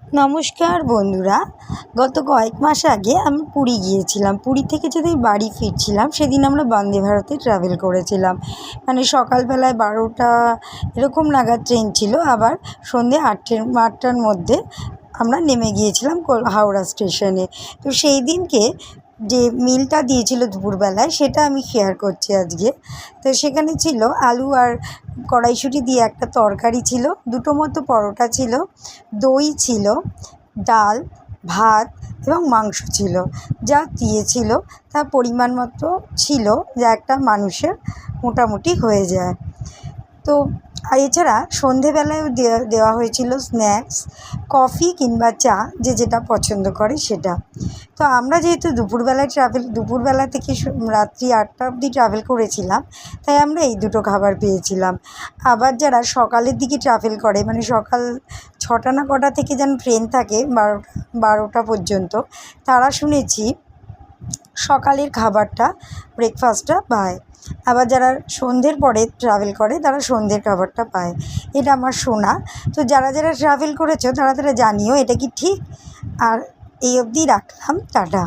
নমস্কার বন্ধুরা, গত কয়েক মাস আগে আমি পুরী গিয়েছিলাম। পুরী থেকে যেদিন বাড়ি ফিরছিলাম সেদিন আমরা বন্দে ভারতে ট্রাভেল করেছিলাম। মানে সকালবেলায় 12টা এরকম নাগাদ ট্রেন ছিল, আবার সন্ধ্যে 8টার মধ্যে আমরা নেমে গিয়েছিলাম হাওড়া স্টেশনে। তো সেই দিনকে যে মিলটা দিয়েছিল দুপুরবেলায় সেটা আমি শেয়ার করছি আজকে। তো সেখানে ছিল আলু আর কড়াইশুঁটি দিয়ে একটা তরকারি ছিল, দুটো মতো পরোটা ছিল, দই ছিল, ডাল, ভাত এবং মাংস ছিল। যা দিয়েছিল তা পরিমাণ মতো ছিল, যা একটা মানুষের মোটামুটি হয়ে যায়। তো আর এছাড়া সন্ধেবেলায়ও দেওয়া হয়েছিল স্ন্যাক্স, কফি কিংবা চা, যে যেটা পছন্দ করে সেটা। তো আমরা যেহেতু দুপুরবেলা থেকে রাত্রি 8টা অবধি ট্রাভেল করেছিলাম, তাই আমরা এই দুটো খাবার পেয়েছিলাম। আবার যারা সকালের দিকে ট্রাভেল করে, মানে সকাল 6টা না কটা থেকে যেন ট্রেন থাকে 12টা পর্যন্ত, তারা শুনেছি সকালের খাবারটা, ব্রেকফাস্টটা পায়। আবার যারা সন্ধ্যের পরে ট্রাভেল করে তারা সন্ধ্যের খাবারটা পায়, এটা আমার শোনা। তো যারা ট্রাভেল করেছো তারা জানিও এটা কি ঠিক। আর এই অবধি রাখলাম, টাটা।